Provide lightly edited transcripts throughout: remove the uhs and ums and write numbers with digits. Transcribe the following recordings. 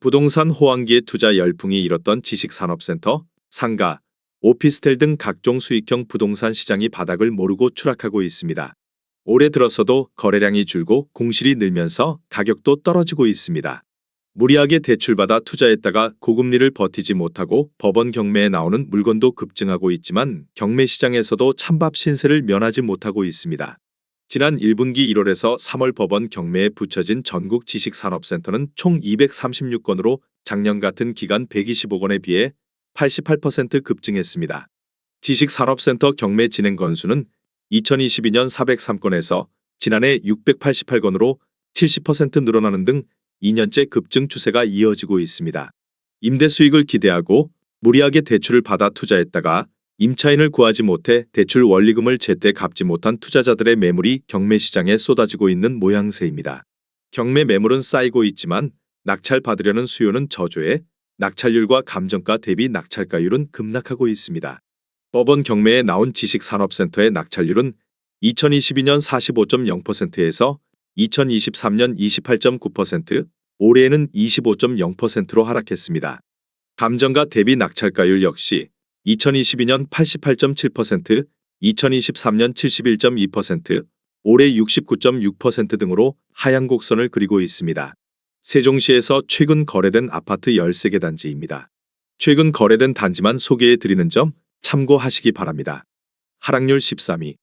부동산 호황기에 투자 열풍이 일었던 지식산업센터, 상가, 오피스텔 등 각종 수익형 부동산 시장이 바닥을 모르고 추락하고 있습니다. 올해 들어서도 거래량이 줄고 공실이 늘면서 가격도 떨어지고 있습니다. 무리하게 대출받아 투자했다가 고금리를 버티지 못하고 법원 경매에 나오는 물건도 급증하고 있지만 경매 시장에서도 찬밥 신세를 면하지 못하고 있습니다. 지난 1분기 1월에서 3월 법원 경매에 붙여진 전국 지식산업센터는 총 236건으로 작년 같은 기간 125건에 비해 88% 급증했습니다. 지식산업센터 경매 진행 건수는 2022년 403건에서 지난해 688건으로 70% 늘어나는 등 2년째 급증 추세가 이어지고 있습니다. 임대 수익을 기대하고 무리하게 대출을 받아 투자했다가 임차인을 구하지 못해 대출 원리금을 제때 갚지 못한 투자자들의 매물이 경매 시장에 쏟아지고 있는 모양새입니다. 경매 매물은 쌓이고 있지만 낙찰받으려는 수요는 저조해 낙찰률과 감정가 대비 낙찰가율은 급락하고 있습니다. 법원 경매에 나온 지식산업센터의 낙찰률은 2022년 45.0%에서 2023년 28.9%, 올해에는 25.0%로 하락했습니다. 감정가 대비 낙찰가율 역시 2022년 88.7%, 2023년 71.2%, 올해 69.6% 등으로 하향 곡선을 그리고 있습니다. 세종시에서 최근 거래된 아파트 13개 단지입니다. 최근 거래된 단지만 소개해 드리는 점 참고하시기 바랍니다. 하락률 13위.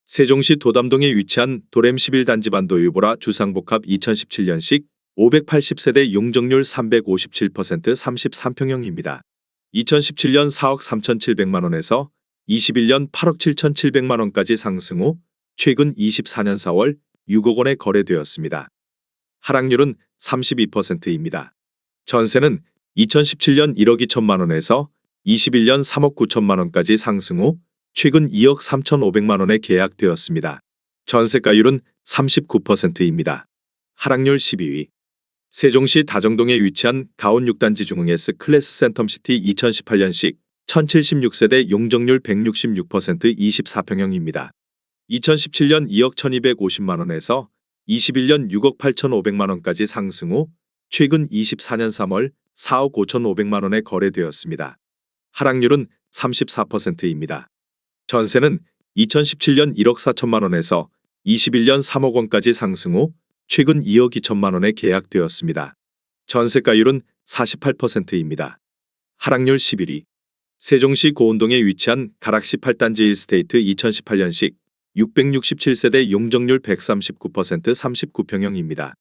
세종시 도담동에 위치한 도렘 11단지 반도유보라 주상복합 2017년식 580세대 용적률 357% 33평형입니다. 2017년 4억 3,700만원에서 21년 8억 7,700만원까지 상승 후 최근 24년 4월 6억 원에 거래되었습니다. 하락률은 32%입니다. 전세는 2017년 1억 2천만원에서 21년 3억 9천만원까지 상승 후 최근 2억 3,500만원에 계약되었습니다. 전세가율은 39%입니다. 하락률 12위. 세종시 다정동에 위치한 가온 6단지 중흥 S클래스 센텀시티 2018년식 1076세대 용적률 166% 24평형입니다. 2017년 2억 1250만원에서 21년 6억 8,500만원까지 상승 후 최근 24년 3월 4억 5,500만원에 거래되었습니다. 하락률은 34%입니다. 전세는 2017년 1억 4천만원에서 21년 3억 원까지 상승 후 최근 2억 2천만 원에 계약되었습니다. 전세가율은 48%입니다. 하락률 11위. 세종시 고운동에 위치한 가락시 8단지 1스테이트 2018년식 667세대 용적률 139% 39평형입니다.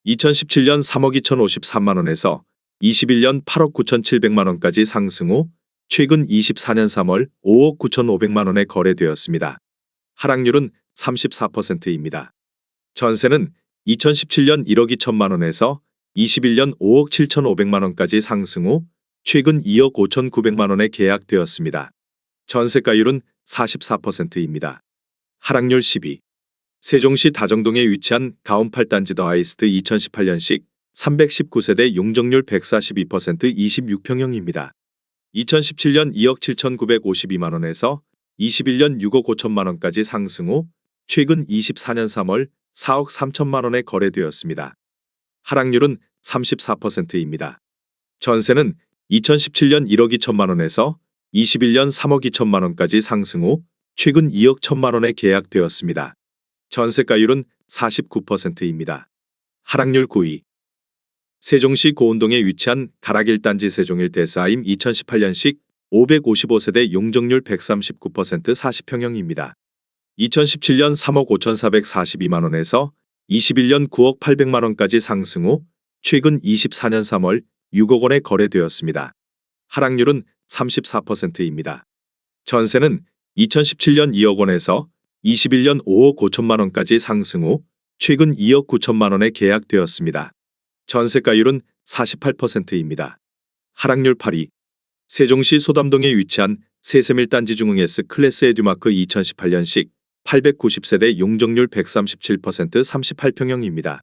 2017년 3억 2,053만 원에서 21년 8억 9,700만 원까지 상승 후 최근 24년 3월 5억 9,500만 원에 거래되었습니다. 하락률은 34%입니다. 전세는 2017년 1억 2천만 원에서 21년 5억 7,500만 원까지 상승 후 최근 2억 5,900만 원에 계약되었습니다. 전세가율은 44%입니다. 하락률 10위. 세종시 다정동에 위치한 가온 8단지 더 아이스트 2018년식 319세대 용적률 142% 26평형입니다. 2017년 2억 7,952만 원에서 21년 6억 5천만 원까지 상승 후 최근 24년 3월 4억 3천만 원에 거래되었습니다. 하락률은 34%입니다. 전세는 2017년 1억 2천만 원에서 21년 3억 2천만 원까지 상승 후 최근 2억 1천만 원에 계약되었습니다. 전세가율은 49%입니다. 하락률 9위. 세종시 고운동에 위치한 가락 1단지 세종 1대사임 2018년식 555세대 용적률 139% 40평형입니다. 2017년 3억 5,442만 원에서 21년 9억 800만 원까지 상승 후 최근 24년 3월 6억 원에 거래되었습니다. 하락률은 34%입니다. 전세는 2017년 2억 원에서 21년 5억 5천만 원까지 상승 후 최근 2억 9천만 원에 계약되었습니다. 전세가율은 48%입니다. 하락률 8위. 세종시 소담동에 위치한 세샘 1단지 중흥 S클래스 에듀마크 2018년식 890세대 용적률 137% 38평형입니다.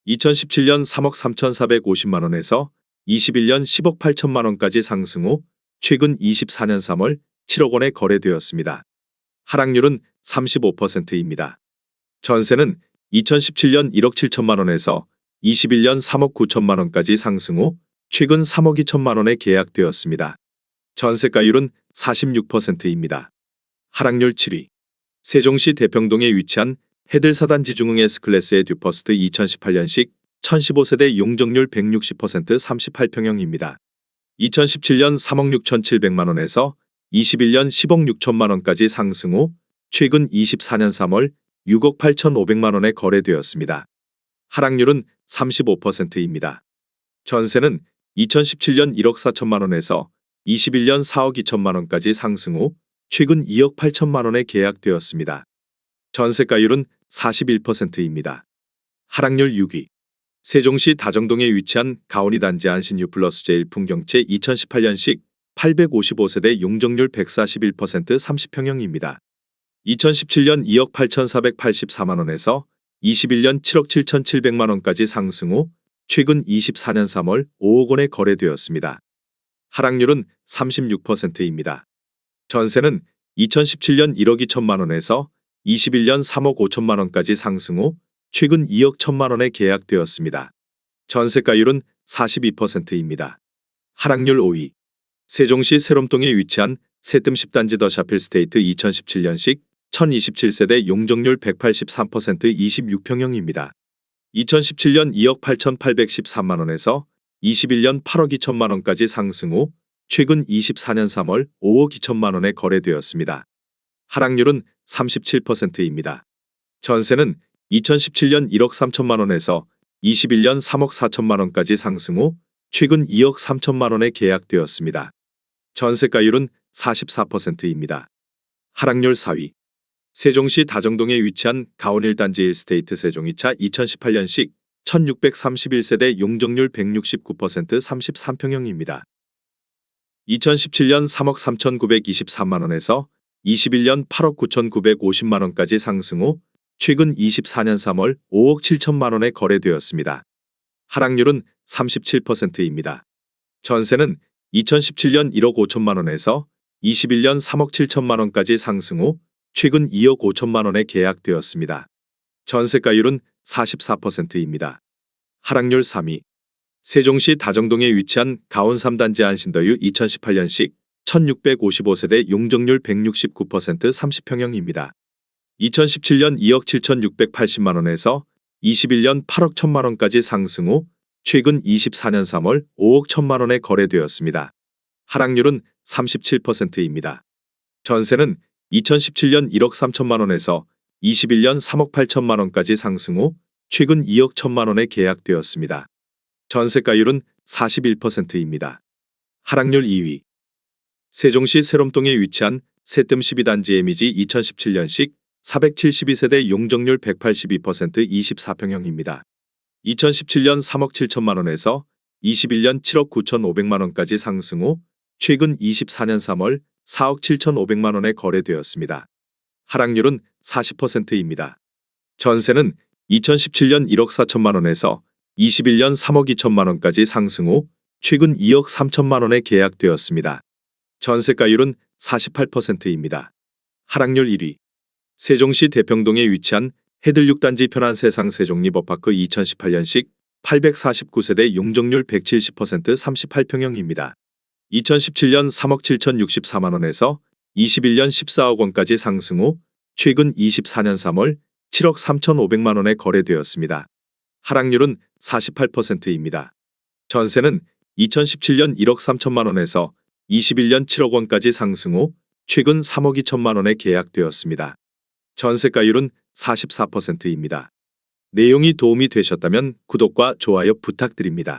2017년 3억 3,450만 원에서 21년 10억 8천만 원까지 상승 후 최근 24년 3월 7억 원에 거래되었습니다. 하락률은 35%입니다. 전세는 2017년 1억 7천만 원에서 21년 3억 9천만 원까지 상승 후 최근 3억 2천만 원에 계약되었습니다. 전세가율은 46%입니다. 하락률 7위. 세종시 대평동에 위치한 해들사단지 중흥 S클래스 에듀퍼스트 2018년식 1015세대 용적률 160% 38평형입니다. 2017년 3억 6,700만 원에서 21년 10억 6천만 원까지 상승 후 최근 24년 3월 6억 8,500만 원에 거래되었습니다. 하락률은 35%입니다. 전세는 2017년 1억 4천만 원에서 21년 4억 2천만 원까지 상승 후 최근 2억 8천만 원에 계약되었습니다. 전세가율은 41%입니다. 하락률 6위. 세종시 다정동에 위치한 가온이 단지 안신 U+J 풍경채 2018년식 855세대 용적률 141% 30평형입니다. 2017년 2억 8,484만 원에서 21년 7억 7,700만 원까지 상승 후 최근 24년 3월 5억 원에 거래되었습니다. 하락률은 36%입니다. 전세는 2017년 1억 2천만 원에서 21년 3억 5천만 원까지 상승 후 최근 2억 1천만 원에 계약되었습니다. 전세가율은 42%입니다. 하락률 5위. 세종시 세롬동에 위치한 세뜸 10단지 더 샤필 스테이트 2017년식 1027세대 용적률 183% 26평형입니다. 2017년 2억 8,813만 원에서 21년 8억 2천만 원까지 상승 후 최근 24년 3월 5억 2천만 원에 거래되었습니다. 하락률은 37%입니다. 전세는 2017년 1억 3천만 원에서 21년 3억 4천만 원까지 상승 후 최근 2억 3천만 원에 계약되었습니다. 전세가율은 44%입니다. 하락률 4위. 세종시 다정동에 위치한 가온 1단지 1스테이트 세종 2차 2018년식 1631세대 용적률 169% 33평형입니다. 2017년 3억 3,923만 원에서 21년 8억 9,950만 원까지 상승 후 최근 24년 3월 5억 7천만 원에 거래되었습니다. 하락률은 37%입니다. 전세는 2017년 1억 5천만 원에서 21년 3억 7천만 원까지 상승 후 최근 2억 5천만 원에 계약되었습니다. 전세가율은 44%입니다. 하락률 3위. 세종시 다정동에 위치한 가온 3단지 안신더유 2018년식 1655세대 용적률 169% 30평형입니다. 2017년 2억 7,680만 원에서 21년 8억 1천만 원까지 상승 후 최근 24년 3월 5억 1천만 원에 거래되었습니다. 하락률은 37%입니다. 전세는 2017년 1억 3천만 원에서 21년 3억 8천만 원까지 상승 후 최근 2억 1천만 원에 계약되었습니다. 전세가율은 41%입니다. 하락률 2위. 세종시 세롬동에 위치한 세뜸 12단지 에미지 2017년식 472세대 용적률 182% 24평형입니다. 2017년 3억 7천만 원에서 21년 7억 9,500만 원까지 상승 후 최근 24년 3월 4억 7,500만 원에 거래되었습니다. 하락률은 40%입니다. 전세는 2017년 1억 4천만 원에서 21년 3억 2천만 원까지 상승 후 최근 2억 3천만 원에 계약되었습니다. 전세가율은 48%입니다. 하락률 1위. 세종시 대평동에 위치한 해들 6단지 편한 세상 세종 리버파크 2018년식 849세대 용적률 170% 38평형입니다. 2017년 3억 7,064만 원에서 21년 14억 원까지 상승 후 최근 24년 3월 7억 3,500만 원에 거래되었습니다. 하락률은 48%입니다. 전세는 2017년 1억 3천만 원에서 21년 7억 원까지 상승 후 최근 3억 2천만 원에 계약되었습니다. 전세가율은 44%입니다. 내용이 도움이 되셨다면 구독과 좋아요 부탁드립니다.